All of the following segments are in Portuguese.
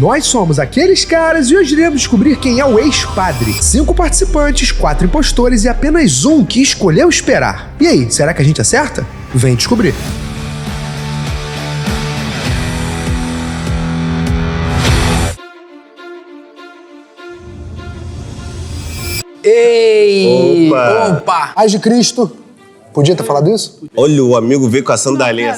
Nós somos aqueles caras e hoje iremos descobrir quem é o ex-padre. 5 participantes, 4 impostores e apenas um que escolheu esperar. E aí, será que a gente acerta? Vem descobrir. Ei! Opa! Paz de Cristo. Podia ter falado isso? Olha, o amigo veio com a sandalinha.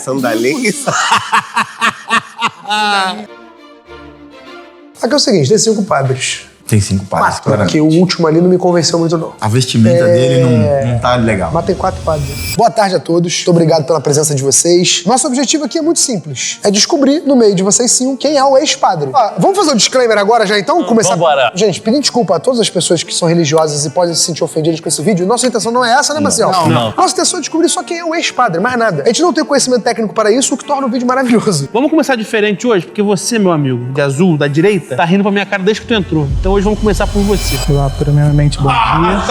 Aqui é o seguinte, tem 5 padres. Tem 5 padres. Porque o último ali não me convenceu muito, não. A vestimenta dele não tá legal. Mas tem 4 padres. Boa tarde a todos. Muito obrigado pela presença de vocês. Nosso objetivo aqui é muito simples. É descobrir, no meio de vocês 5, quem é o ex-padre. Vamos fazer o disclaimer agora já, então? Começar. Vambora. Gente, pedindo desculpa a todas as pessoas que são religiosas e podem se sentir ofendidas com esse vídeo. Nossa intenção não é essa, né, Marcelo? Não. Nossa intenção é descobrir só quem é o ex-padre, mais nada. A gente não tem conhecimento técnico para isso, o que torna o vídeo maravilhoso. Vamos começar diferente hoje, porque você, meu amigo, de azul, da direita, tá rindo pra minha cara desde que tu entrou. Então hoje vamos começar por você. Olá, primeiramente, bom dia.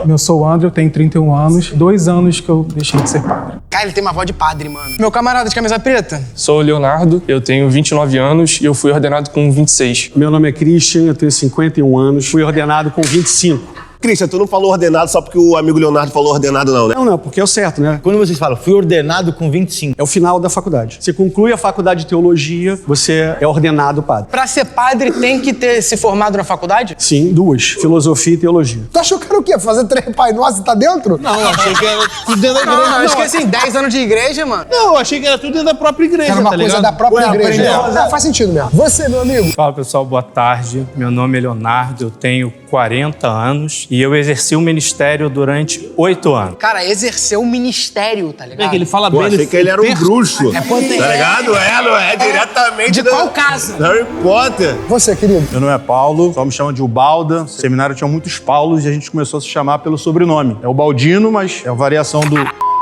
Eu sou o André, eu tenho 31 anos. 2 anos que eu deixei de ser padre. Cara, ele tem uma voz de padre, mano. Meu camarada de camisa preta. Sou o Leonardo, eu tenho 29 anos e eu fui ordenado com 26. Meu nome é Christian, eu tenho 51 anos, fui ordenado com 25. Christian, tu não falou ordenado só porque o amigo Leonardo falou ordenado não, né? Não, porque é o certo, né? Quando vocês falam, fui ordenado com 25. É o final da faculdade. Você conclui a faculdade de teologia, você é ordenado padre. Pra ser padre, tem que ter se formado na faculdade? Sim, 2. Filosofia e teologia. Tu achou que era o quê? Fazer 3 Pai Nosso e tá dentro? Não, eu achei que era tudo dentro da igreja. Não, acho que assim, 10 anos de igreja, mano. Não, eu achei que era tudo dentro da própria igreja, Era uma tá coisa ligado? da própria igreja. Faz sentido mesmo. Você, meu amigo. Fala pessoal, boa tarde. Meu nome é Leonardo, eu tenho 40 anos e eu exerci o ministério durante 8 anos. Cara, exerceu o ministério, tá ligado? É que ele fala Pô, bem. achei que ele era um bruxo. É Tá ligado? Não é diretamente De qual casa? Harry Potter. Você, querido. Meu nome é Paulo, só me chamam de Ubalda. No seminário tinha muitos Paulos e a gente começou a se chamar pelo sobrenome. É o Baldino, mas é a variação do...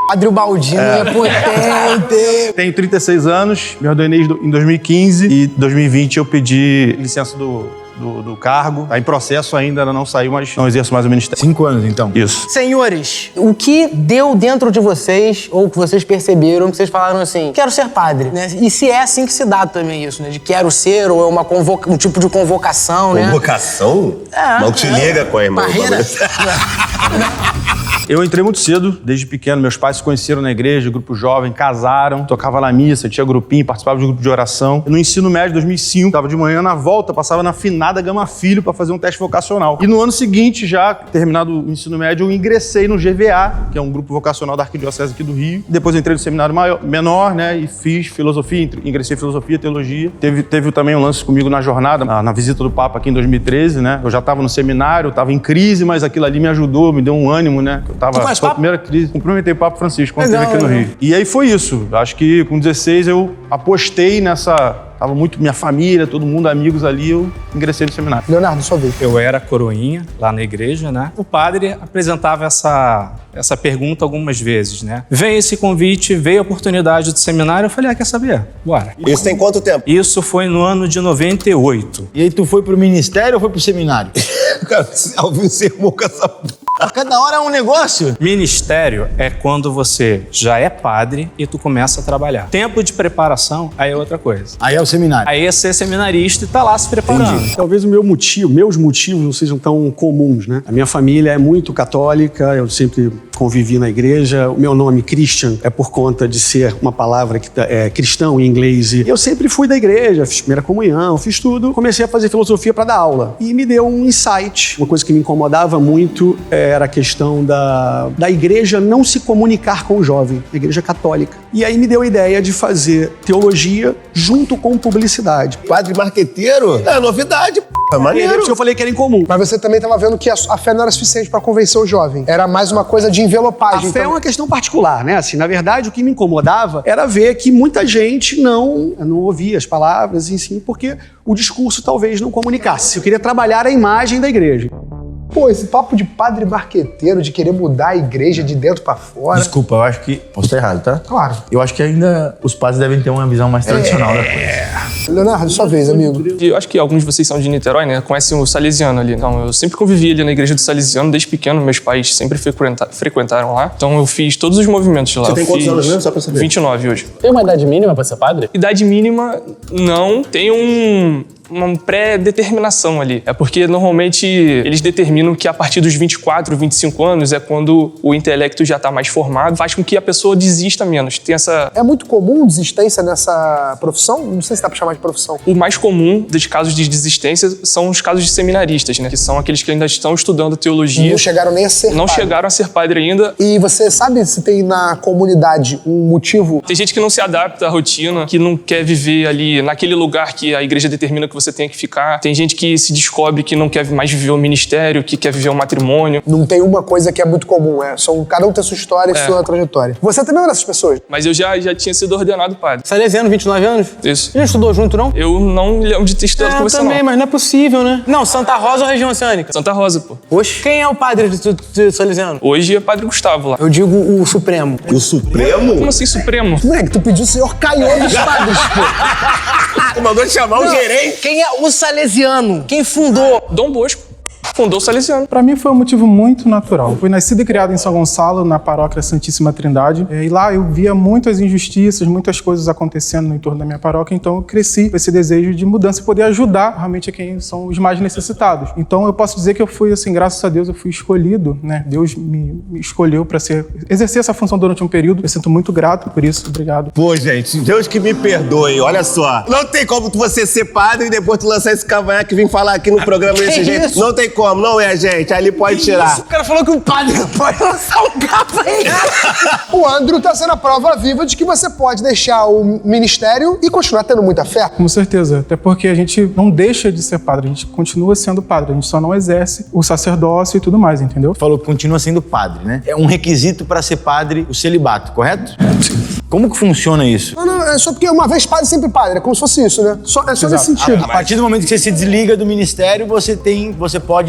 Padre Baldino é potente. Tenho 36 anos, me ordenei em 2015 e em 2020 eu pedi licença do cargo. Tá em processo ainda, ela não saiu, mas não exerço mais o ministério. 5 anos, então. Isso. Senhores, o que deu dentro de vocês, ou que vocês perceberam, que vocês falaram assim, quero ser padre, né? E se é assim que se dá também isso, né? De quero ser, ou é um tipo de convocação, né? Convocação? Não te liga com a irmã. Barreira. Eu entrei muito cedo, desde pequeno. Meus pais se conheceram na igreja, grupo jovem, casaram, tocava na missa, tinha grupinho, participava de grupo de oração. No ensino médio, 2005, estava de manhã na volta, passava na finada Gama Filho para fazer um teste vocacional. E no ano seguinte, já terminado o ensino médio, eu ingressei no GVA, que é um grupo vocacional da Arquidiocese aqui do Rio. Depois entrei no seminário menor, né, e fiz filosofia, ingressei em filosofia e teologia. Teve também um lance comigo na jornada, na visita do Papa aqui em 2013, né. Eu já estava no seminário, estava em crise, mas aquilo ali me ajudou, me deu um ânimo, né. Tu conhece Foi a Papa? primeira crise. Cumprimentei o Papa Francisco quando Legal, esteve aqui no legal. Rio. E aí foi isso. Acho que com 16 eu apostei nessa... Tava muito minha família, todo mundo, amigos ali, eu ingressei no seminário. Leonardo, sua vez. Eu era coroinha lá na igreja, né? O padre apresentava essa pergunta algumas vezes, né? Veio esse convite, veio a oportunidade do seminário, eu falei, quer saber? Bora. Isso tem quanto tempo? Isso foi no ano de 98. E aí tu foi pro ministério ou foi pro seminário? Cara, Alvin sermão com essa... Cada hora é um negócio. Ministério é quando você já é padre e tu começa a trabalhar. Tempo de preparação, aí é outra coisa. Aí é o seminário. Aí é ser seminarista e tá lá se preparando. Talvez meus motivos não sejam tão comuns, né? A minha família é muito católica, eu sempre convivi na igreja. O meu nome, Christian, é por conta de ser uma palavra que é cristão em inglês. E eu sempre fui da igreja, fiz primeira comunhão, fiz tudo. Comecei a fazer filosofia para dar aula. E me deu um insight. Uma coisa que me incomodava muito era a questão da igreja não se comunicar com o jovem, a igreja católica. E aí me deu a ideia de fazer teologia junto com publicidade. Padre marqueteiro? É novidade, é maneiro. Por isso que eu falei que era incomum. Mas você também estava vendo que a fé não era suficiente para convencer o jovem. Era mais uma coisa de envelopagem. A fé é uma questão particular, né? Assim, na verdade, o que me incomodava era ver que muita gente não ouvia as palavras, enfim, porque o discurso talvez não comunicasse. Eu queria trabalhar a imagem da igreja. Pô, esse papo de padre marqueteiro, de querer mudar a igreja de dentro pra fora. Desculpa, eu acho que... Posso estar errado, tá? Claro. Eu acho que ainda os padres devem ter uma visão mais tradicional da coisa. Leonardo, sua vez, amigo. Eu acho que alguns de vocês são de Niterói, né? Conhecem o Salesiano ali. Então, eu sempre convivi ali na igreja do Salesiano, desde pequeno. Meus pais sempre frequentaram lá. Então, eu fiz todos os movimentos lá. Você tem quantos anos mesmo? Só pra saber. 29 hoje. Tem uma idade mínima pra ser padre? Idade mínima, não. Tem uma pré-determinação ali. É porque, normalmente, eles determinam que a partir dos 24, 25 anos é quando o intelecto já tá mais formado, faz com que a pessoa desista menos. Tem essa... É muito comum desistência nessa profissão? Não sei se dá pra chamar de profissão. O mais comum dos casos de desistência são os casos de seminaristas, né? Que são aqueles que ainda estão estudando teologia. Não chegaram nem a ser Não padre. chegaram a ser padre ainda. E você sabe se tem na comunidade um motivo? Tem gente que não se adapta à rotina, que não quer viver ali naquele lugar que a igreja determina que você tem que ficar. Tem gente que se descobre que não quer mais viver o ministério, que quer viver o matrimônio. Não tem uma coisa que é muito comum, cada um tem sua história e sua trajetória. Você também é uma dessas pessoas? Mas eu já tinha sido ordenado padre. Salesiano, 29 anos? Isso. Você já estudou junto, não? Eu não lembro de ter estudado com você, também, não. mas não é possível, né? Não, Santa Rosa ou região oceânica? Santa Rosa, pô. Oxe. Quem é o padre de Salesiano? Hoje é padre Gustavo lá. Eu digo o Supremo. O Supremo? Como assim, Supremo? Moleque, tu pediu o senhor Caiô dos padres, pô. Tu mandou chamar o gerente? Quem é o Salesiano? Quem fundou? Dom Bosco. Fundou o Salesiano. Para mim foi um motivo muito natural. Eu fui nascido e criado em São Gonçalo, na paróquia Santíssima Trindade. E lá eu via muitas injustiças, muitas coisas acontecendo no entorno da minha paróquia. Então eu cresci com esse desejo de mudança e poder ajudar realmente a quem são os mais necessitados. Então eu posso dizer que eu fui, assim, graças a Deus, eu fui escolhido, né? Deus me escolheu para exercer essa função durante um período. Eu sinto muito grato por isso. Obrigado. Pô, gente, Deus que me perdoe. Olha só. Não tem como você ser padre e depois tu lançar esse cavanhaque e vir falar aqui no programa desse jeito. Isso? Não tem como, não é, gente. Ali pode tirar. O cara falou que o padre não pode lançar um cavanhaque. O Andrew tá sendo a prova viva de que você pode deixar o ministério e continuar tendo muita fé. Com certeza. Até porque a gente não deixa de ser padre. A gente continua sendo padre. A gente só não exerce o sacerdócio e tudo mais, entendeu? Falou que continua sendo padre, né? É um requisito para ser padre o celibato, correto? Como que funciona isso? Não, é só porque uma vez padre, sempre padre. É como se fosse isso, né? É só nesse sentido. A partir do momento que você se desliga do ministério, você pode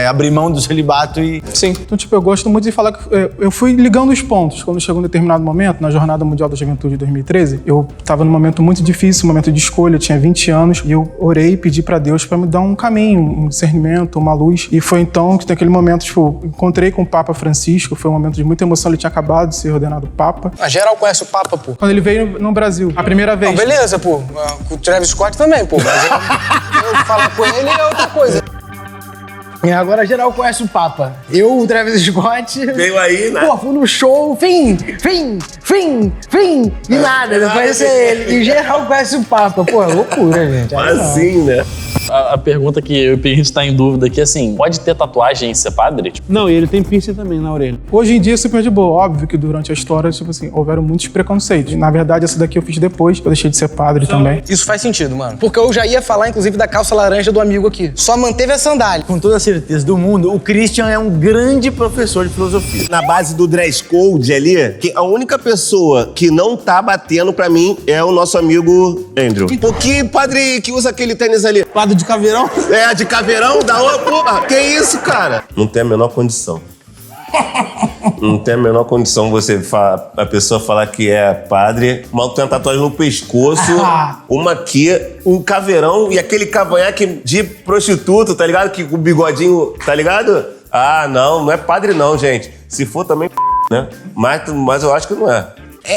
abrir mão do celibato e... Sim. Então, tipo, eu gosto muito de falar que eu fui ligando os pontos. Quando chegou um determinado momento, na Jornada Mundial da Juventude de 2013, eu estava num momento muito difícil, um momento de escolha, eu tinha 20 anos, e eu orei e pedi pra Deus pra me dar um caminho, um discernimento, uma luz. E foi então que naquele momento, tipo, encontrei com o Papa Francisco, foi um momento de muita emoção, ele tinha acabado de ser ordenado Papa. A geral conhece o Papa, pô. Quando ele veio no Brasil, a primeira vez. Não, beleza, pô. O Travis Scott também, pô. Mas eu falar com ele é outra coisa. E agora geral conhece o Papa. Eu, o Travis Scott... Veio aí, né? Pô, fui no show, fim, e nada, não conhece ele. E geral conhece o Papa. Pô, é loucura, gente. Assim, né? A pergunta que eu e a gente tá em dúvida aqui, assim, pode ter tatuagem e ser padre? Não, e ele tem piercing também na orelha. Hoje em dia é super de boa. Óbvio que durante a história, tipo assim, houveram muitos preconceitos. Na verdade, essa daqui eu fiz depois, eu deixei de ser padre também. Isso faz sentido, mano. Porque eu já ia falar, inclusive, da calça laranja do amigo aqui. Só manteve a sandália. Com toda a certeza do mundo, o Christian é um grande professor de filosofia. Na base do dress code ali, que a única pessoa que não tá batendo pra mim é o nosso amigo Andrew. Por que padre que usa aquele tênis ali? Lado de caveirão? É, de caveirão? Da outra, porra. Que isso, cara? Não tem a menor condição. Não tem a menor condição a pessoa falar que é padre, mal tem uma tatuagem no pescoço, uma aqui, um caveirão e aquele cavanhaque de prostituto, tá ligado? Que com o bigodinho, tá ligado? Ah, não é padre não, gente. Se for também, né? Mas eu acho que não é.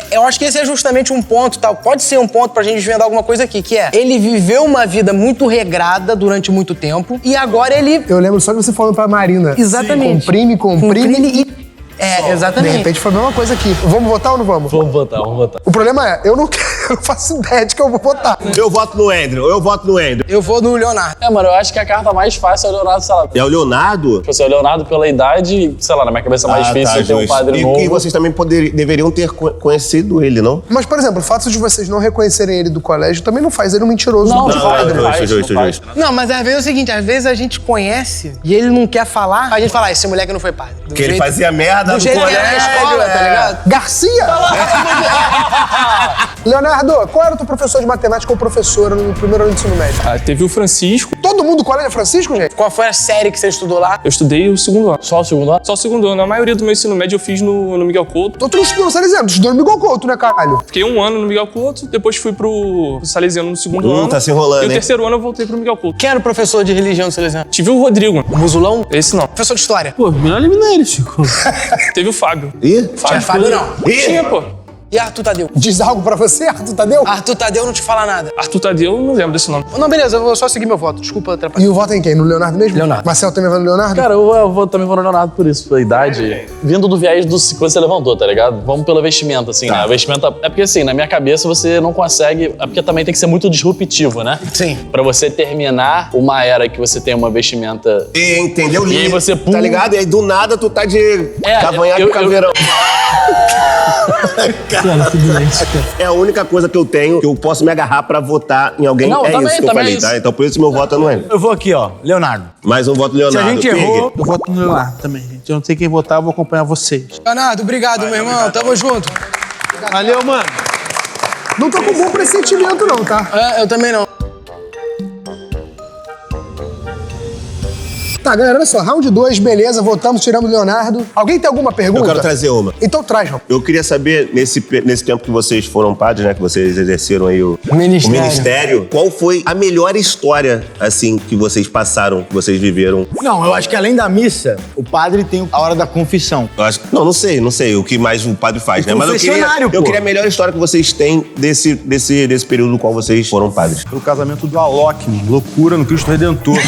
Eu acho que esse é justamente um ponto, tal. Pode ser um ponto pra gente desvendar alguma coisa aqui, que é... Ele viveu uma vida muito regrada durante muito tempo e agora ele... Eu lembro só de você falando pra Marina. Exatamente. Comprime e... exatamente. De repente foi a mesma coisa aqui. Vamos votar ou não vamos? Vamos votar. O problema é, eu não faço ideia de que eu vou votar. Eu voto no Andrew. Eu vou no Leonardo. Mano, eu acho que a carta mais fácil é o Leonardo, sei lá. É o Leonardo? Tipo assim, o Leonardo pela idade, sei lá, na minha cabeça é mais difícil ter um padre novo. E vocês também deveriam ter conhecido ele, não? Mas, por exemplo, o fato de vocês não reconhecerem ele do colégio também não faz ele um mentiroso. Não, faz. Não, mas às vezes é o seguinte, às vezes a gente conhece e ele não quer falar, a gente fala, esse moleque não foi padre. Que ele fazia merda Do jeito que era na escola, tá ligado? Garcia! Leonardo, qual era o teu professor de matemática ou professora no primeiro ano de ensino médio? Teve o Francisco. Todo mundo do colégio é Francisco, gente? Qual foi a série que você estudou lá? Eu estudei o segundo ano. Só o segundo ano? Só o segundo ano. A maioria do meu ensino médio eu fiz no Miguel Couto. Tu não estudou no Salesiano, tu estudou no Miguel Couto, né, caralho? Fiquei um ano no Miguel Couto, depois fui pro Salesiano no segundo ano. Tá se enrolando, E o hein? terceiro ano eu voltei pro Miguel Couto. Quem era o professor de religião do Salesiano? Tive o Rodrigo. O Musulão? Esse não. Professor de história? Pô, melhor eliminar ele, Chico. Teve o Fábio. Ih? Tinha Fábio, não. Tinha, pô. E Arthur Tadeu? Diz algo pra você, Arthur Tadeu? Arthur Tadeu não te fala nada. Arthur Tadeu, não lembro desse nome. Não, beleza, eu vou só seguir meu voto. Desculpa atrapalhar. E o voto é em quem? No Leonardo mesmo? Leonardo. Marcelo também vai no Leonardo? Cara, eu vou também vou no Leonardo por isso, pela idade. Vindo do viés do que você levantou, tá ligado? Vamos pela vestimenta, assim, né? A vestimenta. É porque, assim, na minha cabeça você não consegue. É porque também tem que ser muito disruptivo, né? Sim. Pra você terminar uma era que você tem uma vestimenta. Entendeu? E aí você pula. Tá ligado? E aí do nada tu tá de cavanhaque e caveirão. É a única coisa que eu tenho que eu posso me agarrar pra votar em alguém. Não, é também, isso que eu também falei, é isso. tá? Então por isso meu voto é no ele. Eu vou aqui, ó, Leonardo. Mais um voto Leonardo. Se a gente Pig. errou, eu voto no Leonardo também, gente. Eu não sei quem votar, eu vou acompanhar vocês. Leonardo, obrigado, meu irmão. Tamo junto. Valeu, mano. Não tô com bom pressentimento, não, tá? Eu também não. Tá, galera, olha só. Round 2, beleza, votamos, tiramos o Leonardo. Alguém tem alguma pergunta? Eu quero trazer uma. Então traz, Raul. Eu queria saber, nesse tempo que vocês foram padres, né? Que vocês exerceram aí o Ministério. qual foi a melhor história, assim, que vocês passaram, que vocês viveram? Não, eu acho que além da missa, o padre tem a hora da confissão. Eu acho, não sei o que mais o padre faz, né? Mas confessionário, eu pô. queria a melhor história que vocês têm desse período no qual vocês foram padres. O casamento do Alok, mano. Loucura no Cristo Redentor.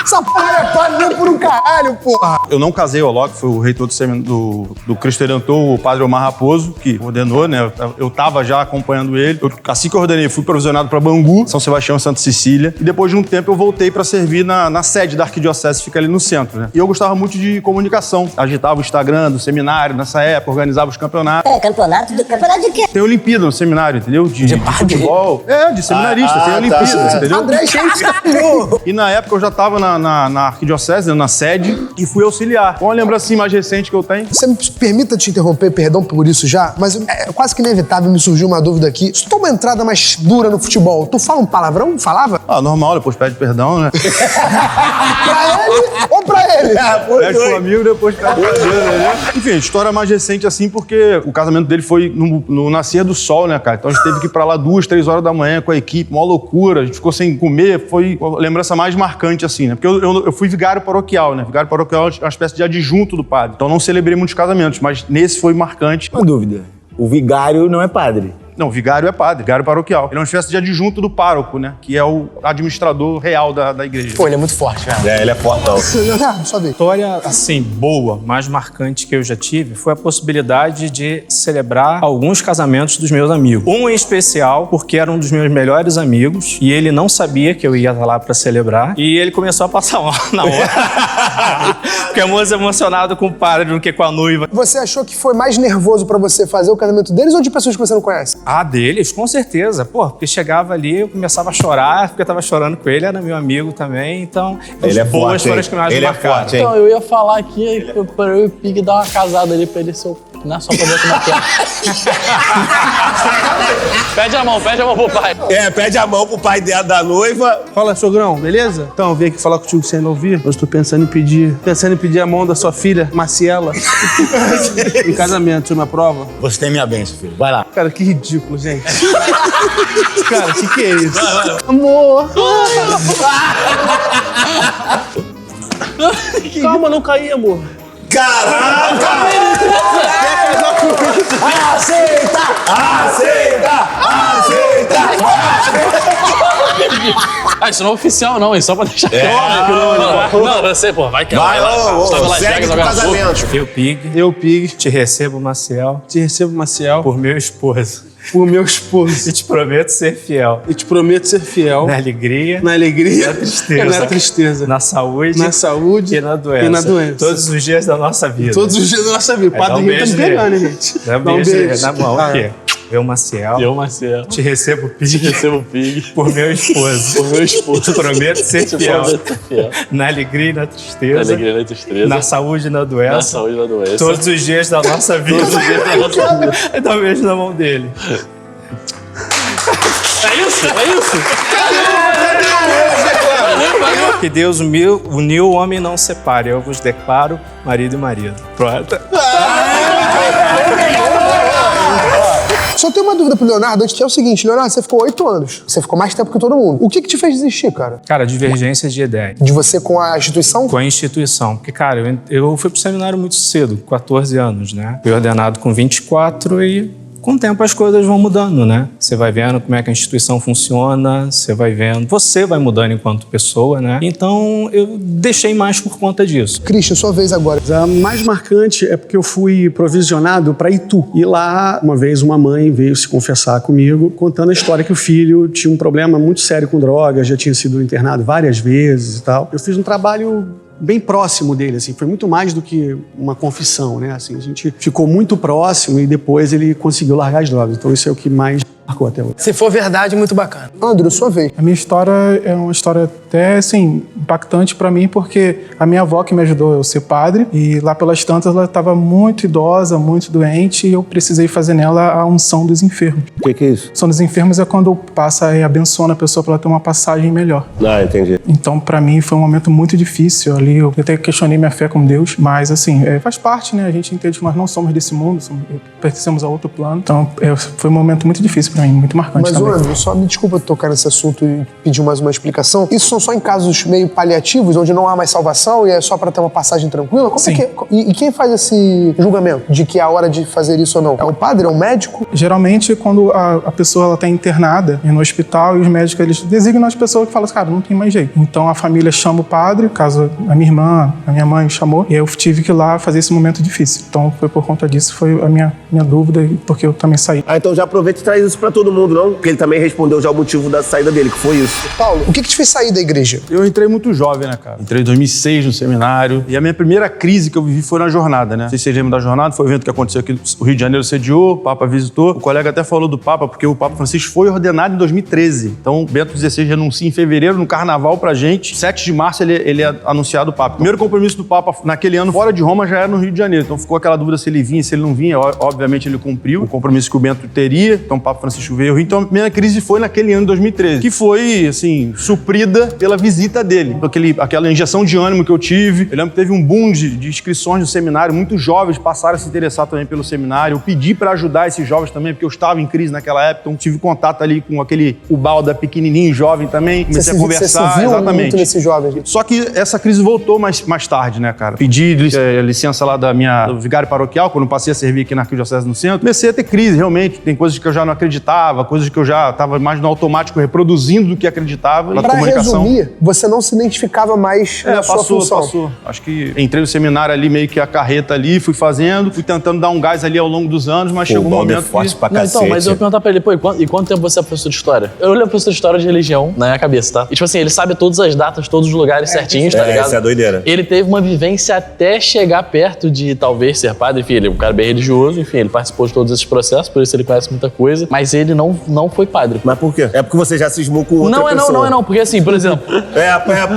Essa porra é padre mesmo por um caralho, porra. Eu não casei o Alok, foi o reitor do Cristo Redentor, o padre Omar Raposo, que ordenou, né? Eu tava já acompanhando ele. Assim que eu ordenei, fui provisionado pra Bangu, São Sebastião e Santa Cecília. E depois de um tempo eu voltei pra servir na sede da arquidiocese, que fica ali no centro, né? E eu gostava muito de comunicação. Agitava o Instagram do seminário nessa época, organizava os campeonatos. Campeonato de quê? Tem Olimpíada no seminário, entendeu? De futebol. De seminarista, tem Olimpíada, entendeu? André E na época eu já tava na arquidiocese, né, na sede, e fui auxiliar. Uma lembrança mais recente que eu tenho. Você me permita te interromper, perdão por isso já, mas é quase que inevitável, me surgiu uma dúvida aqui. Se tu toma uma entrada mais dura no futebol, tu fala um palavrão? Falava? Normal, depois pede perdão, né? Pra ele ou pra ele? Pede pro amigo, depois pede perdão, né? Enfim, história mais recente assim, porque o casamento dele foi no nascer do sol, né, cara? Então a gente teve que ir pra lá 2, 3 horas da manhã com a equipe, uma loucura, a gente ficou sem comer, foi a lembrança mais marcante, assim, né? Porque eu fui vigário paroquial, né? Vigário paroquial é uma espécie de adjunto do padre. Então não celebrei muitos casamentos, mas nesse foi marcante. Uma dúvida. O vigário não é padre. Não, vigário é padre, vigário paroquial. Ele é uma espécie de adjunto do pároco, né? Que é o administrador real da igreja. Pô, ele é muito forte, cara. Ele é fortão. Leonardo, só vez. História, assim, boa, mais marcante que eu já tive foi a possibilidade de celebrar alguns casamentos dos meus amigos. Um em especial, porque era um dos meus melhores amigos e ele não sabia que eu ia estar lá pra celebrar e ele começou a passar mal na hora. Porque é mais emocionado com o padre do que com a noiva. Você achou que foi mais nervoso pra você fazer o casamento deles ou de pessoas que você não conhece? Ah, deles, com certeza. Pô, porque chegava ali, eu começava a chorar, porque eu tava chorando com ele, era meu amigo também, então... Ele é boas forte, foram as que mais ele é marcaram. forte, hein? Então, eu ia falar aqui pra eu e o Pig dar uma casada ali pra ele ser o... Né? Só pra ver como é que é. Pede a mão pro pai. Pede a mão pro pai da noiva. Fala, sogrão, beleza? Então, eu vim aqui falar contigo sem ouvir. Eu tô pensando em pedir a mão da sua filha, Maciela, em casamento, você me aprova? Você tem minha bênção, filho. Vai lá. Cara, que ridículo, gente. Cara, que é isso? Amor! Calma, não caí, amor. Caraca! Ah, isso não é oficial, não. Isso só pra deixar claro. Não, você, pô, vai que vai lá. Segue o casamento. Eu, Pig, te recebo, Maciel. Te recebo, Maciel, Por meu esposo. por meu esposo. E te prometo ser fiel. E te prometo ser fiel Na alegria. na alegria Na tristeza. e na tristeza. Na saúde. Na saúde E na doença. Todos os dias da nossa vida. Todos os dias da nossa vida. O Dá Padre um Henrique tá beijo me pegando, nele. hein, gente? Dá um beijo na mão. Ah, O quê? Eu, Maciel. Eu, Maciel. Te recebo, Pig. Te recebo, Pig. Por meu esposo. Por meu esposo. Prometo ser fiel. Na alegria e na tristeza. Na alegria e na tristeza. Na saúde e na doença. Na saúde e na doença. Todos os dias da nossa vida. Todos os dias da nossa vida. É dar um beijo na mão dele. É isso? É isso? Que Deus uniu, o homem não separe. Eu vos declaro marido e marido. Pronto. Só tenho uma dúvida pro Leonardo antes, que é o seguinte, Leonardo, você ficou 8 anos. Você ficou mais tempo que todo mundo. O que te fez desistir, cara? Cara, divergência de ideia. De você com a instituição? Com a instituição. Porque, cara, eu fui pro seminário muito cedo, 14 anos, né? Fui ordenado com 24 e... Com o tempo as coisas vão mudando, né? Você vai vendo como é que a instituição funciona, você vai mudando enquanto pessoa, né? Então eu deixei mais por conta disso. Christian, sua vez agora. A mais marcante é porque eu fui provisionado para Itu. E lá, uma vez, uma mãe veio se confessar comigo, contando a história que o filho tinha um problema muito sério com drogas, já tinha sido internado várias vezes e tal. Eu fiz um trabalho bem próximo dele, assim, foi muito mais do que uma confissão, né? Assim, a gente ficou muito próximo e depois ele conseguiu largar as drogas. Então isso é o que mais marcou até hoje. Se for verdade, muito bacana. Andrew, sua vez. A minha história é uma história até, assim, impactante pra mim, porque a minha avó que me ajudou a ser padre, e lá pelas tantas ela estava muito idosa, muito doente, e eu precisei fazer nela a unção dos enfermos. O que é isso? A unção dos enfermos é quando passa e abençoa a pessoa para ela ter uma passagem melhor. Ah, entendi. Então, pra mim, foi um momento muito difícil ali. Eu até questionei minha fé com Deus, mas, assim, faz parte, né? A gente entende que nós não somos desse mundo, pertencemos a outro plano. Então, foi um momento muito difícil pra mim, muito marcante mas, também. Mas, Andrew, só me desculpa tocar nesse assunto e pedir mais uma explicação. Isso são só em casos meio paliativos, onde não há mais salvação e é só pra ter uma passagem tranquila? Como Sim. é que e quem faz esse julgamento de que é a hora de fazer isso ou não? É o padre? É o médico? Geralmente, quando a pessoa ela tá internada no hospital, e os médicos eles designam as pessoas que falam assim, cara, não tem mais jeito. Então, a família chama o padre, caso a minha irmã, a minha mãe chamou, e eu tive que ir lá fazer esse momento difícil. Então, foi por conta disso, foi a minha dúvida, porque eu também saí. Ah, então já aproveita e traz isso pra todo mundo, não? Porque ele também respondeu já o motivo da saída dele, que foi isso. Paulo, o que te fez sair da igreja? Eu entrei muito jovem, né, cara? Entrei em 2006 no seminário, e a minha primeira crise que eu vivi foi na jornada, né? Não sei se vocês lembram da jornada, foi um evento que aconteceu aqui no Rio de Janeiro, sediou, o Papa visitou, o colega até falou do Papa, porque o Papa Francisco foi ordenado em 2013. Então, Bento XVI renuncia em fevereiro, no Carnaval, pra gente. 7 de março ele é anunciado o Papa. O primeiro compromisso do Papa naquele ano, fora de Roma, já era no Rio de Janeiro. Então ficou aquela dúvida se ele vinha, se ele não vinha. Obviamente ele cumpriu o compromisso que o Bento teria. Então o Papa Francisco veio ao Rio. Então a primeira crise foi naquele ano de 2013, que foi, assim, suprida pela visita dele. Aquela injeção de ânimo que eu tive. Eu lembro que teve um boom de inscrições no seminário. Muitos jovens passaram a se interessar também pelo seminário. Eu pedi para ajudar esses jovens também, porque eu estava em crise naquela época. Então tive contato ali com aquele Ubalda pequenininho, jovem também. Comecei a conversar. Você se viu exatamente. muito nesses jovens. Só que essa crise voltou mais tarde, né, cara? Pedi licença lá do vigário paroquial, quando passei a servir aqui na Arquidiocese no Centro. Comecei a ter crise, realmente. Tem coisas que eu já não acreditava, coisas que eu já estava mais no automático reproduzindo do que acreditava. Pra resumir, você não se identificava mais na sua função. Passou. Acho que entrei no seminário ali, meio que a carreta ali, fui fazendo, fui tentando dar um gás ali ao longo dos anos, mas chegou um momento forte pra não, cacete. então, mas eu vou perguntar pra ele, pô, e quanto tempo você é professor de história? Eu lembro professor de história de religião na minha cabeça, tá? E tipo assim, ele sabe todas as datas, todos os lugares certinhos, tá ligado? Essa é a doideira. Ele teve uma vivência até chegar perto de talvez ser padre, enfim, ele é um cara bem religioso, enfim, ele participou de todos esses processos, por isso ele conhece muita coisa, mas ele não foi padre. Mas por quê? É porque você já cismou com outra pessoa. Não, porque assim, por exemplo...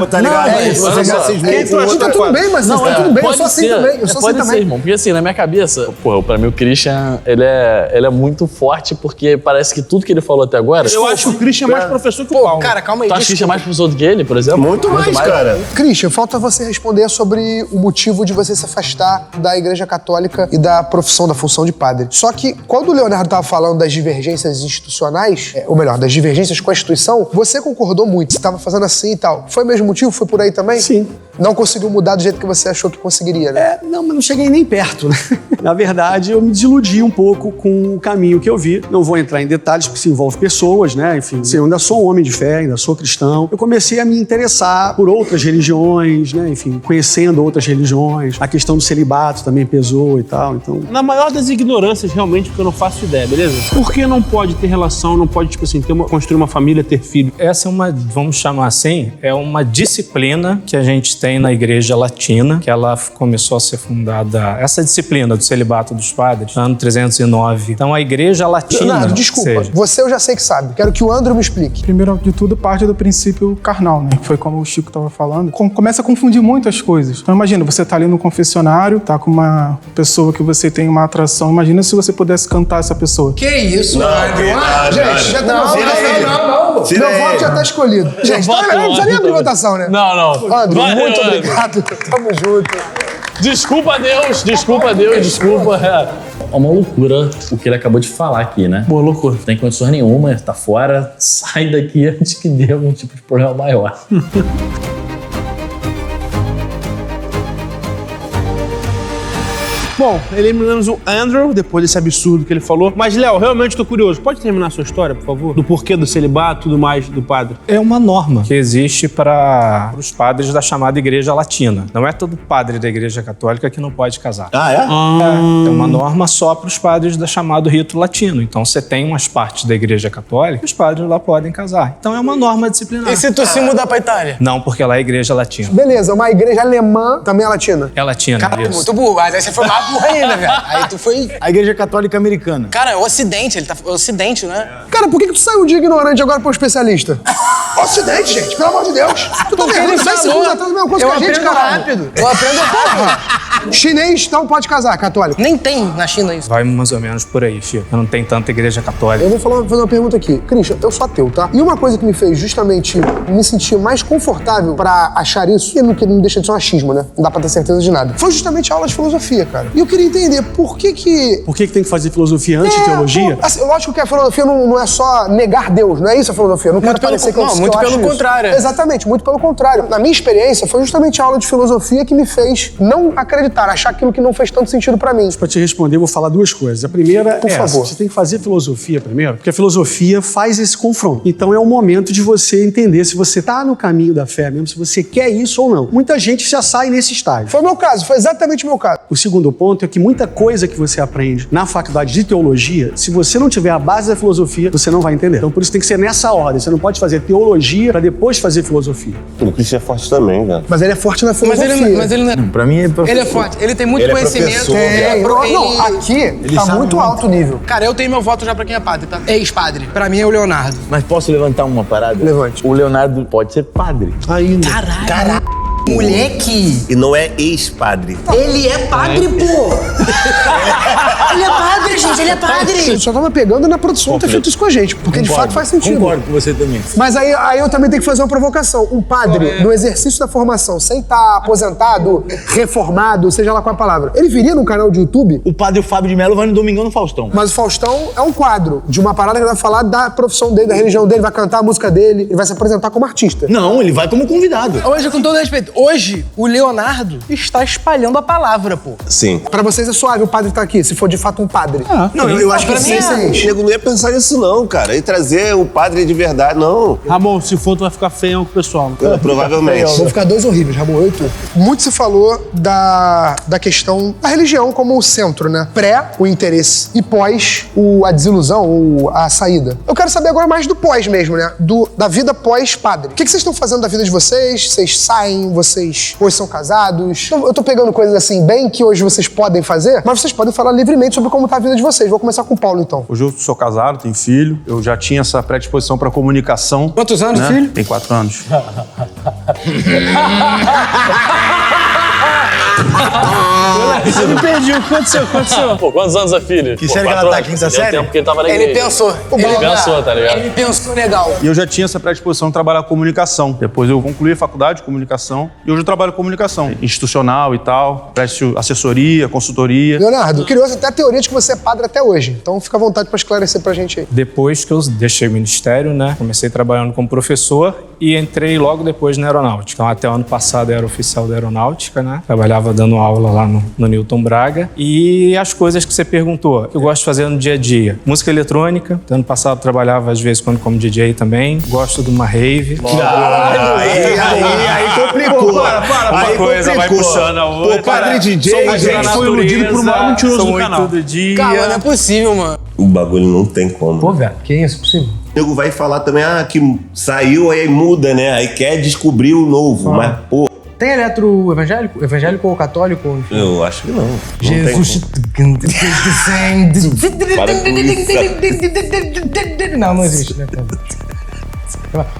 tá ligado? Você já cismou com outra Tá tudo bem, mas tá tudo bem, eu sou assim também. Eu sou assim também. Irmão, porque assim, na minha cabeça, pô, pra mim o Christian, ele é muito forte, porque parece que tudo que ele falou até agora... Eu acho o Christian mais professor que o Paulo. Cara, calma aí. Tu acha que o Christian é mais professor do que ele, por exemplo? Muito mais, cara. Christian, falta você responder sobre o motivo de você se afastar da Igreja Católica e da profissão, da função de padre. Só que, quando o Leonardo estava falando das divergências institucionais, ou melhor, das divergências com a instituição, você concordou muito. Você estava fazendo assim e tal. Foi o mesmo motivo? Foi por aí também? Sim. Não conseguiu mudar do jeito que você achou que conseguiria, né? Não, mas não cheguei nem perto, né? Na verdade, eu me desiludi um pouco com o caminho que eu vi. Não vou entrar em detalhes, porque se envolve pessoas, né? Enfim, eu ainda sou um homem de fé, ainda sou cristão. Eu comecei a me interessar por outras religiões, né? Enfim, conhecendo outras religiões. A questão do celibato também pesou e tal, então... Na maior das ignorâncias, realmente, porque eu não faço ideia, beleza? Por que não pode ter relação, não pode, tipo assim, construir uma família, ter filho? Essa é uma, vamos chamar assim, é uma disciplina que a gente tem na Igreja Latina, que ela começou a ser fundada, essa disciplina do celibato dos padres, no ano 309. Então, a Igreja Latina... Leonardo, desculpa. Você eu já sei que sabe. Quero que o Andrew me explique. Primeiro de tudo, parte do princípio carnal, né? Que foi como o Chico estava falando. Começa a confundir muitas coisas. Então, imagina, você tá ali no confessionário, tá com uma pessoa que você tem uma atração. Imagina se você pudesse cantar essa pessoa. Que isso, Andrew? Gente, já tá... Não. Meu voto já tá escolhido. Gente, não precisa nem abrir votação, né? Não. Andrew, muito obrigado. Tamo junto. Desculpa, Deus. É uma loucura o que ele acabou de falar aqui, né? Boa loucura. Não tem condições nenhuma, tá fora, sai daqui antes que dê algum tipo de problema maior. Bom, eliminamos o Andrew, depois desse absurdo que ele falou. Mas, Léo, realmente tô curioso. Pode terminar a sua história, por favor? Do porquê do celibato e tudo mais do padre. É uma norma que existe para os padres da chamada Igreja Latina. Não é todo padre da Igreja Católica que não pode casar. É uma norma só para os padres da chamado rito latino. Então, você tem umas partes da Igreja Católica que os padres lá podem casar. Então, é uma norma disciplinar. E se tu se mudar pra Itália? Não, porque lá é Igreja Latina. Beleza, uma igreja alemã também é latina. É latina, Cara, isso. muito burro. Mas aí você foi mais burro ainda, velho. Aí tu foi... A Igreja Católica Americana. Cara, é o Ocidente. Ele tá... Ocidente, né? Cara, por que tu saiu de ignorante agora pro especialista? Ocidente, gente, pelo amor de Deus. Tu tá vendo? 10 segundos atrás da mesma coisa que a gente, cara. Rápido. Eu aprendo rápido. Chinês não pode casar, católico. Nem tem na China isso. Vai mais ou menos por aí, Chico. Não tem tanta Igreja Católica. Eu vou fazer uma pergunta aqui. Christian, eu sou ateu, tá? E uma coisa que me fez justamente me sentir mais confortável pra achar isso, e não deixa de ser um achismo, né? Não dá pra ter certeza de nada. Foi justamente a aula de filosofia, cara. E eu queria entender por que que... Por que tem que fazer filosofia antes de teologia? Assim, lógico que a filosofia não é só negar Deus, não é isso a filosofia. Eu não quero parecer que eu acho muito pelo isso. contrário. Exatamente, muito pelo contrário. Na minha experiência, foi justamente a aula de filosofia que me fez não acreditar, achar aquilo que não fez tanto sentido pra mim. Pra te responder, eu vou falar duas coisas. A primeira Por é favor. essa. Você tem que fazer filosofia primeiro, porque a filosofia faz esse confronto. Então é o momento de você entender se você tá no caminho da fé mesmo, se você quer isso ou não. Muita gente já sai nesse estágio. Foi o meu caso, foi exatamente o meu caso. O segundo ponto é que muita coisa que você aprende na faculdade de teologia, se você não tiver a base da filosofia, você não vai entender. Então por isso tem que ser nessa ordem. Você não pode fazer teologia pra depois fazer filosofia. O Christian é forte também, cara. Mas ele é forte na filosofia. Mas ele não é... Pra mim é professor. Ele é forte. Ele tem muito conhecimento. Não, aqui tá muito alto nível. Cara, eu tenho meu voto já pra quem é padre, tá? Ex-padre. Pra mim é o Leonardo. Mas posso levantar uma parada? Levante. O Leonardo pode ser padre. Ainda. Caralho. Moleque. E não é ex-padre. Ele é padre, pô. Ele é padre, gente. Ele é padre. Eu só tava pegando na produção ter feito isso com a gente, porque de fato faz sentido. Concordo com você também. Mas aí eu também tenho que fazer uma provocação. Um padre, no exercício da formação, sem estar aposentado, reformado, seja lá qual a palavra, ele viria num canal de YouTube, O padre Fábio de Mello vai no Domingão no Faustão. mas o Faustão é um quadro de uma parada que ele vai falar da profissão dele, da religião dele, vai cantar a música dele, ele vai se apresentar como artista. Não, ele vai como convidado. Hoje, com todo respeito, hoje o Leonardo está espalhando a palavra, pô. Sim. Pra vocês é suave o padre tá aqui, se for de fato um padre. Não, eu acho que pra mim sim. é. O nego não ia pensar nisso, não, cara. E trazer o padre de verdade, não. Ramon, se for, tu vai ficar feião com o pessoal. Provavelmente. Vão ficar dois horríveis, Ramon, eu e tu. Muito se falou da questão da religião como o centro, né? Pré, o interesse, e pós, a desilusão, ou a saída. Eu quero saber agora mais do pós mesmo, né? Da vida pós-padre. O que vocês estão fazendo da vida de vocês? Vocês saem? Vocês hoje são casados? Eu tô pegando coisas assim, bem que hoje vocês podem fazer, mas vocês podem falar livremente sobre como tá a vida de vocês. Vou começar com o Paulo, então. Hoje eu sou casado, tenho filho. Eu já tinha essa predisposição pra comunicação. Quantos anos, né? filho? Tem 4 anos. Eu me perdi. O que aconteceu? Pô, quantos anos é filho? Que série que ela tá? Quinta série? Tempo que ele tava na Ele igreja. pensou. Ele pensou, tá ligado? Ele pensou legal. E eu já tinha essa predisposição de trabalhar com comunicação. Depois eu concluí a faculdade de comunicação e hoje eu trabalho com comunicação institucional e tal. Presto assessoria, consultoria. Leonardo, criou até a teoria de que você é padre até hoje. Então fica à vontade pra esclarecer pra gente aí. Depois que eu deixei o ministério, né? Comecei trabalhando como professor e entrei logo depois na aeronáutica. Então, até o ano passado eu era oficial da aeronáutica, né? Trabalhava dando aula lá no Newton Braga. E as coisas que você perguntou, eu gosto de fazer no dia a dia. Música eletrônica. Ano passado eu trabalhava às vezes como DJ também. Gosto de uma rave. Aí complicou. Uma coisa vai puxando a outra. O padre DJ, A gente foi iludido por um maior mentiroso do canal. Todo dia. Calma, não é possível, mano. O bagulho não tem como. Pô, velho, que isso? Possível? O nego vai falar também, que saiu, aí muda, né? Aí quer descobrir o novo. Mas, pô, Tem eletro evangélico? Evangélico ou católico? Enfim. Eu acho que não. Jesus. Não existe, né?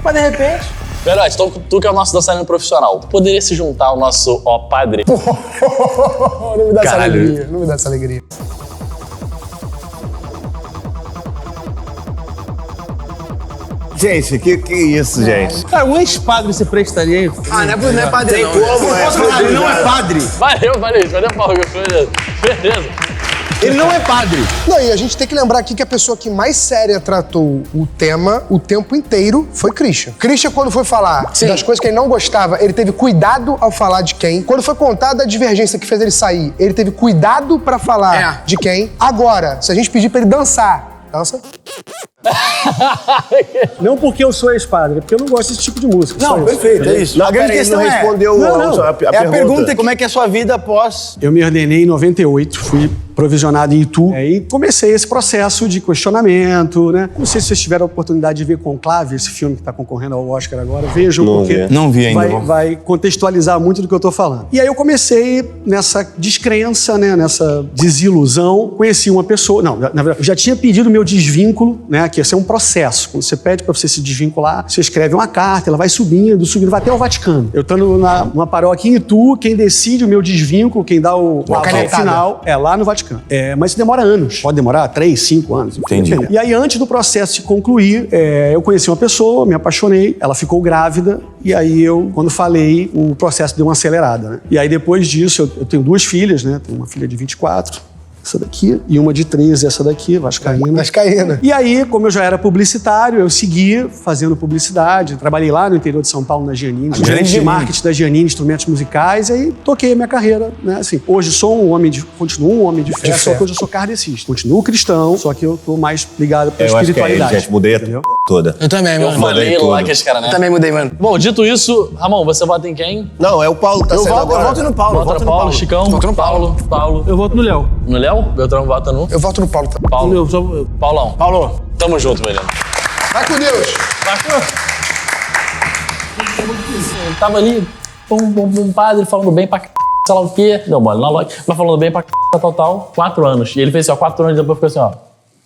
Mas de repente. Verdade, então tu que é o nosso dançarino profissional, tu poderia se juntar ao nosso ó padre? Não me dá essa alegria, não me dá essa alegria. Gente, que isso, gente? Cara, um ex-padre se prestaria aí? Não é padre não. Ele não é padre. Valeu, Paulo. Beleza. Ele não é padre. Não, e a gente tem que lembrar aqui que a pessoa que mais séria tratou o tema o tempo inteiro foi Christian. Christian, quando foi falar das coisas que ele não gostava, ele teve cuidado ao falar de quem. Quando foi contada a divergência que fez ele sair, ele teve cuidado pra falar de quem. Agora, se a gente pedir pra ele dançar, dança. Não porque eu sou ex-padre, é porque eu não gosto desse tipo de música. Não, perfeito, é isso. Não, A grande peraí, questão não respondeu a pergunta é como é que é a sua vida após... Eu me ordenei em 98, fui provisionado em Itu. E comecei esse processo de questionamento, né? Não sei se vocês tiveram a oportunidade de ver Conclave, esse filme que está concorrendo ao Oscar agora. Vejam, porque não vi ainda. Vai contextualizar muito do que eu tô falando. E aí eu comecei nessa descrença, né? Nessa desilusão. Conheci uma pessoa... Não, na verdade, eu já tinha pedido meu desvínculo, né? Que esse é um processo. Quando você pede para você se desvincular, você escreve uma carta, ela vai subindo, vai até o Vaticano. Eu estando numa paróquia em Itu, quem decide o meu desvínculo, quem dá o final, é lá no Vaticano. Mas isso demora anos. Pode demorar 3, 5 anos. Entendi. E aí, antes do processo se concluir, eu conheci uma pessoa, me apaixonei, ela ficou grávida, e aí quando falei, o processo deu uma acelerada, né? E aí, depois disso, eu tenho 2 filhas, né? Tenho uma filha de 24, essa daqui, e uma de 13, essa daqui, vascaína. Vascaína. E aí, como eu já era publicitário, eu segui fazendo publicidade. Trabalhei lá no interior de São Paulo, na Giannini, gerente de marketing da Giannini, instrumentos musicais, e aí toquei a minha carreira, né? Assim, hoje continuo um homem de fé, só que hoje eu sou kardecista. Continuo cristão, só que eu tô mais ligado pra espiritualidade. Acho que gente, mudei toda. Eu também, Eu mano. falei lá que esse cara, né? Eu também mudei, mano. Bom, dito isso, Ramon, você vota em quem? Não, é o Paulo que tá saindo agora. Eu voto no Paulo. Vota no Paulo, Chicão. Voto no Paulo. Paulo. Eu voto no Léo. No Léo? Beltrão vota no? Eu voto no Paulo. Paulo. Eu Paulão. Paulo. Tamo junto, velho. Vai com Deus. Tava ali, um padre falando bem pra sei lá o quê. Deu mole na loja, mas falando bem pra tal. 4 anos. E ele fez assim, ó, 4 anos depois ficou assim, ó.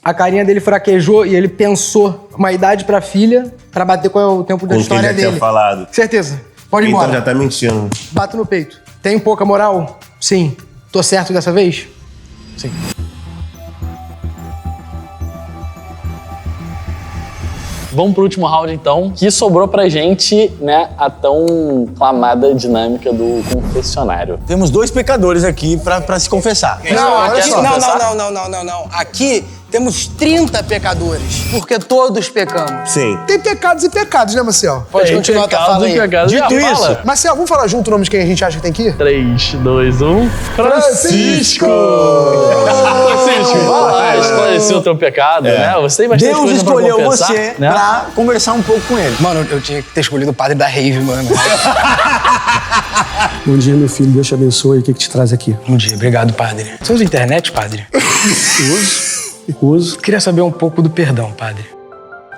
A carinha dele fraquejou e ele pensou uma idade pra filha pra bater qual é o tempo da Com história quem já dele. tinha falado. Certeza. Pode ir Então embora. já tá mentindo. Bato no peito. Tenho pouca moral? Sim. Tô certo dessa vez? Sim. Vamos pro último round, então, que sobrou pra gente, né, a tão clamada dinâmica do confessionário. Temos 2 pecadores aqui pra se confessar. Não. Aqui temos 30 pecadores, porque todos pecamos. Sim. Tem pecados e pecados, né, Marcel? Pode continuar a falar aí. Dito isso, Marcel, vamos falar junto o nome de quem a gente acha que tem que ir? 3, 2, 1. Francisco! Francisco, vai esclarecer o teu pecado, né? Você tem bastante Deus coisa pra escolheu confessar, você né? pra conversar um pouco com ele. Mano, eu tinha que ter escolhido o padre da rave, mano. Bom dia, meu filho. Deus te abençoe. O que te traz aqui? Bom dia, obrigado, padre. Você usa internet, padre? Uso. Queria saber um pouco do perdão, padre.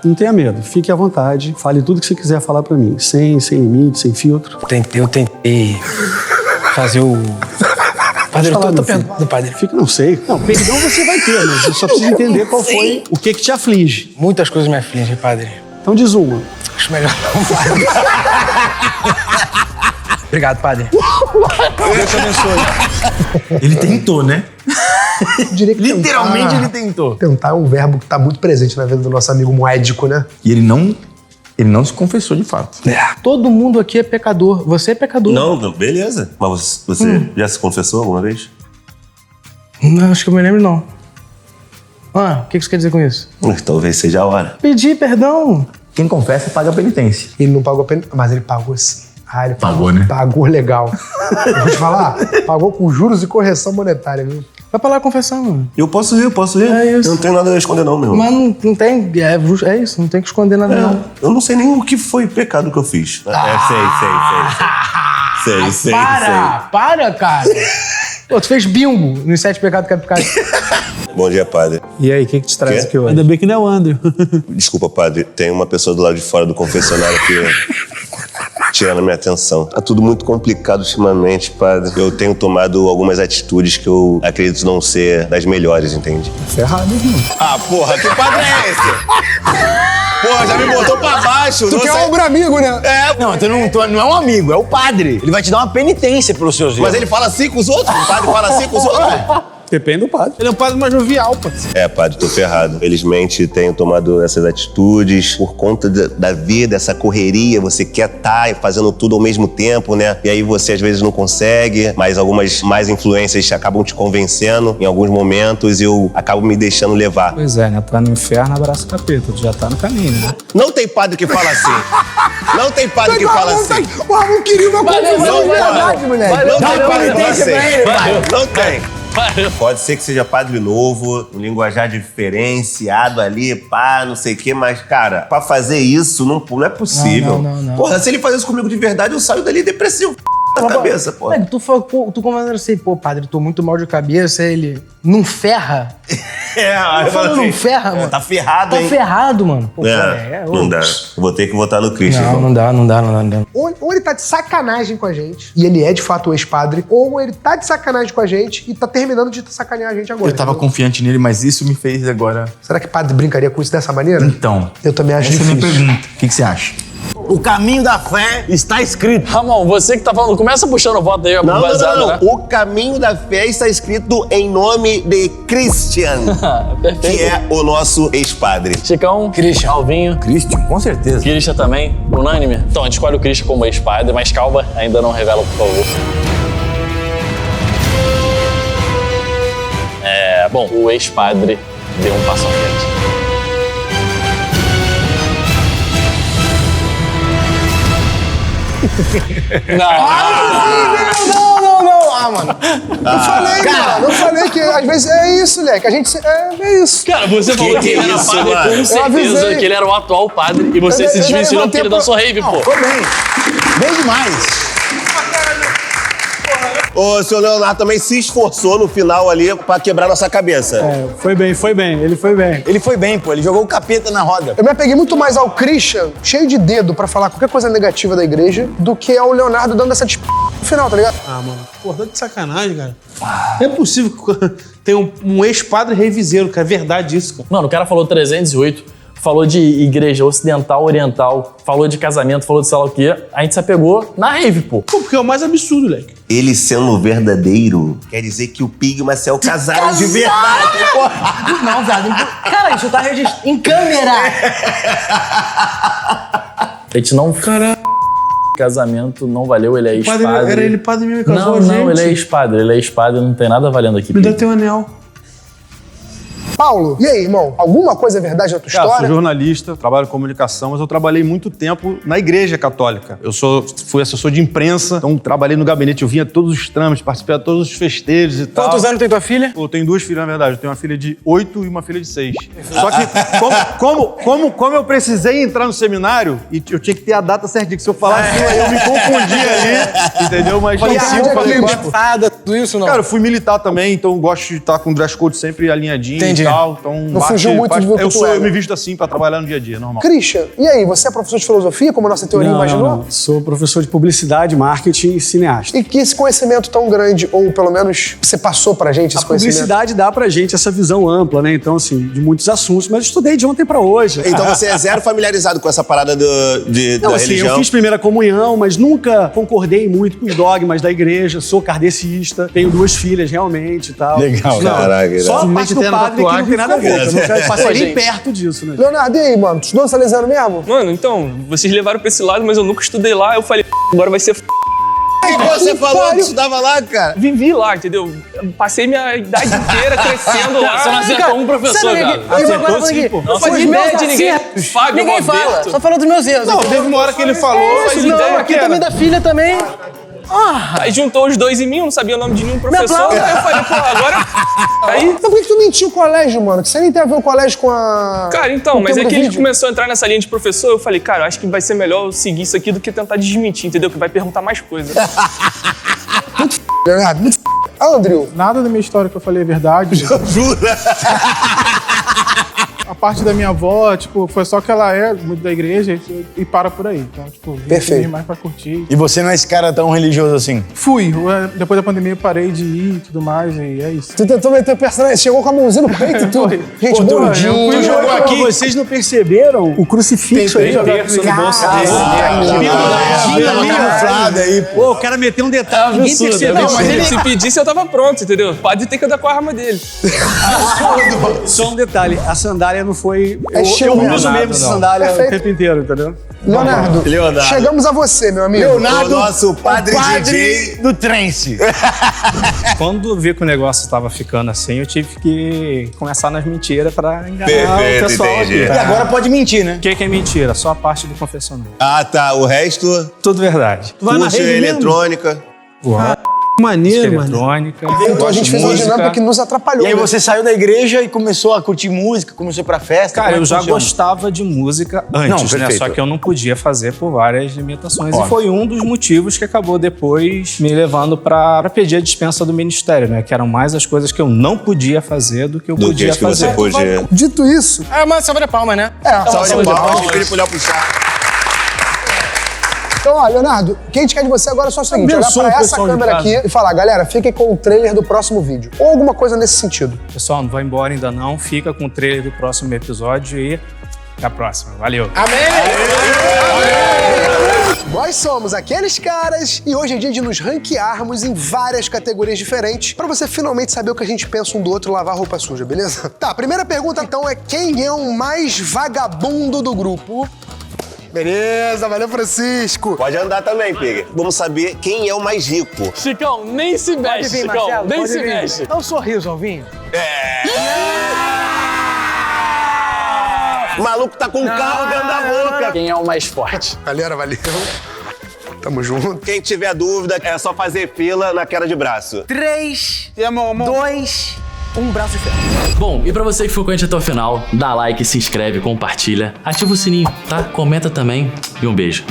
Não tenha medo. Fique à vontade. Fale tudo que você quiser falar pra mim. Sem limite, sem filtro. Eu tentei fazer o... Padre, eu tô perdoado, padre. Não sei. Não, perdão você vai ter, mas eu só preciso entender qual foi o que te aflige. Muitas coisas me afligem, padre. Então diz uma. Acho melhor não, padre. Obrigado, padre. Deus te abençoe. Ele tentou, né? Eu diria que Literalmente ele tentou. Tentar é um verbo que tá muito presente na vida do nosso amigo moédico, né? E ele não se confessou de fato. Todo mundo aqui é pecador. Você é pecador. Não, beleza. Mas você já se confessou alguma vez? Não, acho que eu me lembro, não. O que você quer dizer com isso? Talvez seja a hora. Pedir perdão. Quem confessa paga a penitência. Ele não pagou a penitência, mas ele pagou sim. Ele Pagou, né? Pagou legal. Eu vou te falar, pagou com juros e correção monetária, viu? Vai pra lá confessar, mano. Eu posso ir. É isso. Eu não tenho nada a esconder não, meu. Mas não tem... É isso, não tem que esconder nada, não. Eu não sei nem o que foi pecado que eu fiz. Sei. Para, cara. Pô, tu fez bingo nos 7 pecados capitais. Bom dia, padre. E aí, o que te traz Quê? aqui hoje? Ainda bem que não é o Andrew. Desculpa, padre. Tem uma pessoa do lado de fora do confessionário que tirando minha atenção. Tá tudo muito complicado ultimamente, padre. Eu tenho tomado algumas atitudes que eu acredito não ser das melhores, entende? Ferrado, irmão. Ah, porra, que padre é esse? Porra, já me botou pra baixo. Tu quer um ombro amigo, né? É, Não, não é um amigo, é o padre. Ele vai te dar uma penitência pelos seus erros. mas ele fala assim com os outros? O padre fala assim com os outros? Depende do padre. Ele é um padre mais jovial, pô. É, padre, tô ferrado. Felizmente tenho tomado essas atitudes por conta da vida, essa correria. Você quer estar fazendo tudo ao mesmo tempo, né? E aí você às vezes não consegue, mas algumas mais influências acabam te convencendo em alguns momentos e eu acabo me deixando levar. Pois é, né? Tu vai no inferno, abraça o capeta. Tu já tá no caminho, né? Não tem padre que fala assim. Não tem padre que fala assim. O Ramon queria uma confusão de Valeu, verdade, moleque. Não tem padre que fala assim. Valeu. Não tem. Pode ser que seja padre novo, um linguajar diferenciado ali, pá, não sei o quê, mas, cara, pra fazer isso não é possível. Não. Porra, se ele fazer isso comigo de verdade, eu saio dali depressivo. Na cabeça, pô. Tu conversando assim, pô, padre, tô muito mal de cabeça, ele não ferra? É, falando não ferra, mano. Tá ferrado, hein? Tá ferrado, mano. Pô, Não dá. Vou ter que votar no Christian. Não dá. Ou ele tá de sacanagem com a gente, e ele é de fato o ex-padre, ou ele tá de sacanagem com a gente e tá terminando de sacanear a gente agora. Eu tava entendeu? confiante nele, mas isso me fez agora... Será que padre brincaria com isso dessa maneira? Então, Eu também acho essa é a difícil. minha pergunta. O que você acha? O caminho da fé está escrito. Ramon, você que tá falando, começa puxando o voto aí, baseado, Não. né? O caminho da fé está escrito em nome de Christian, Perfeito. que é o nosso ex-padre. Chicão, Christian. Alvinho, Christian, com certeza. Christian também, unânime. Então, a gente escolhe o Christian como ex-padre, mas calma, ainda não revela, por favor. Bom, o ex-padre deu um passo à frente. Não. Ah, mano. Eu falei que às vezes é isso, Leque. A gente. É isso. Cara, você falou que ele era isso, padre, mano? com certeza avisei. que ele era o atual padre, e você se desvencilhou porque ele dançou rave, pô. Foi bem. Bem demais. O senhor Leonardo também se esforçou no final ali pra quebrar nossa cabeça. Foi bem. Ele foi bem. Ele foi bem, pô. Ele jogou o capeta na roda. Eu me apeguei muito mais ao Christian, cheio de dedo pra falar qualquer coisa negativa da igreja, do que ao Leonardo dando essa no final, tá ligado? Ah, mano. Pô, tá de sacanagem, cara. Não é possível que tenha um ex-padre reviseiro, cara. É verdade isso, cara. Mano, o cara falou 308, falou de igreja ocidental, oriental, falou de casamento, falou de sei lá o quê. A gente se apegou na rave, pô. Pô, porque é o mais absurdo, Leque. Ele sendo verdadeiro, quer dizer que o Pig e o Marcel casaram de verdade. Não, viado. Cara, isso tá registrado em câmera. A gente não... Casamento não valeu, ele é ex-padre. Era ele padre mesmo, casou Não, a gente. ele é ex-padre. Ele é ex-padre, não tem nada valendo aqui. Me deu teu anel. Paulo, e aí, irmão? Alguma coisa é verdade na tua Cara, história? sou jornalista, trabalho em comunicação, mas eu trabalhei muito tempo na Igreja Católica. Eu fui assessor de imprensa, então trabalhei no gabinete, eu vinha todos os trâmites, participei de todos os festejos e tal. Quantos anos tem tua filha? Eu tenho 2 filhas, na verdade. Eu tenho uma filha de 8 e uma filha de 6. Só que, como eu precisei entrar no seminário, e eu tinha que ter a data certinha, que se eu falasse aí eu me confundi ali, entendeu? Mas Falei, falei 4. tudo isso não. Cara, eu fui militar também, então eu gosto de estar com o dress code sempre alinhadinho Entendi. e tal. Então, Não fugiu muito do que tu eu era. me visto assim pra trabalhar no dia a dia, normal. Christian, e aí? Você é professor de filosofia, como a nossa teoria imaginou? Não. Sou professor de publicidade, marketing e cineasta. E que esse conhecimento tão grande, ou pelo menos você passou pra gente esse A conhecimento? publicidade dá pra gente essa visão ampla, né? Então, assim, de muitos assuntos, mas eu estudei de ontem pra hoje. Então você é zero familiarizado com essa parada Não, da assim, religião? eu fiz primeira comunhão, mas nunca concordei muito com os dogmas da igreja. Sou kardecista, tenho 2 filhas realmente e tal. Legal. Não, Caraca, só a Simplesmente parte do tem na padre que não tem nada a ver. Eu nunca passei nem gente. perto disso, né? Leonardo, e aí, mano? Tu estudou salesiano mesmo? Mano, então, vocês levaram pra esse lado, mas eu nunca estudei lá. Eu falei, agora vai ser O que você falou que estudava lá, cara? Vivi lá, entendeu? Passei minha idade inteira crescendo lá. Você não acertou um professor, cara. Acertou sim, pô. Não fazia ideia de ninguém. Fábio, Ninguém fala, Roberto. só falou dos meus erros. Não, teve uma hora que ele falou, mas Não, ideia aqui que era. também da filha também. Aí juntou os dois em mim, eu não sabia o nome de nenhum professor. Aí eu falei, pô, agora... Aí... Então por que tu mentiu o colégio, mano? Que você nem tem a ver o colégio com a... Cara, com então, o mas tema é do que a gente vídeo? começou a entrar nessa linha de professor, eu falei, cara, eu acho que vai ser melhor eu seguir isso aqui do que tentar desmentir, entendeu? Que vai perguntar mais coisas. Leonardo, muito Andrew. Nada da minha história que eu falei é verdade. Jura? A parte da minha avó, tipo, foi só que ela é muito da igreja e para por aí. Então, tipo, vim mais pra curtir. E você não é esse cara tão religioso assim? Fui. Depois da pandemia eu parei de ir e tudo mais, e é isso. Tu tentou meter o personagem, chegou com a mãozinha no peito e tudo. Gente, bondinho. Tu jogou aqui, vocês não perceberam o crucifixo aí? Pô, o cara meteu um detalhe, ninguém percebeu. Não, mas ele se pedisse, eu tava pronto, entendeu? O padre tem que andar com a arma dele. Só um detalhe, a sandália não foi... estilo eu uso mesmo essa sandália Perfeito. o tempo inteiro, entendeu? Leonardo, chegamos a você, meu amigo. O nosso padre DJ do trance. Quando eu vi que o negócio estava ficando assim, eu tive que começar nas mentiras pra enganar o pessoal aqui. E agora pode mentir, né? O que é mentira? Só a parte do confessionário. Ah, tá. O resto, Tudo verdade. curso eletrônica. Maneiro, eletrônica. Então a gente fez uma dinâmica que nos atrapalhou. E aí né? você saiu da igreja e começou a curtir música, começou a ir pra festa? Cara, Como é eu que já funciona? gostava de música antes, Não, né? perfeito. Só que eu não podia fazer por várias limitações. Óbvio. E foi um dos motivos que acabou depois me levando pra pedir a dispensa do ministério, né? Que eram mais as coisas que eu não podia fazer do que eu podia fazer. Você podia. Dito isso... É uma salva de palma, né? Salve de palmas, Felipe olhar pro chá. Então, ó, Leonardo, o que a gente quer de você agora é só o seguinte, olhar Abençoa pra o essa pessoal de câmera casa. aqui e falar, galera, fiquem com o trailer do próximo vídeo. Ou alguma coisa nesse sentido. Pessoal, não vai embora ainda não. Fica com o trailer do próximo episódio e até a próxima. Valeu. Nós somos aqueles caras e hoje é dia de nos ranquearmos em várias categorias diferentes pra você finalmente saber o que a gente pensa um do outro e lavar roupa suja, beleza? Tá, a primeira pergunta então é quem é o mais vagabundo do grupo? Beleza, valeu, Francisco. Pode andar também, Pig. Vamos saber quem é o mais rico. Chicão, nem se mexe, Chicão. Nem se mexe. Dá um sorriso, Alvinho. O maluco tá com um carro dentro da boca. Quem é o mais forte? Galera, valeu. Tamo junto. Quem tiver dúvida, é só fazer fila na queda de braço. 3, 2, 1 braço de ferro. Bom, e pra você que ficou com a gente até o final, dá like, se inscreve, compartilha, ativa o sininho, tá? Comenta também e um beijo.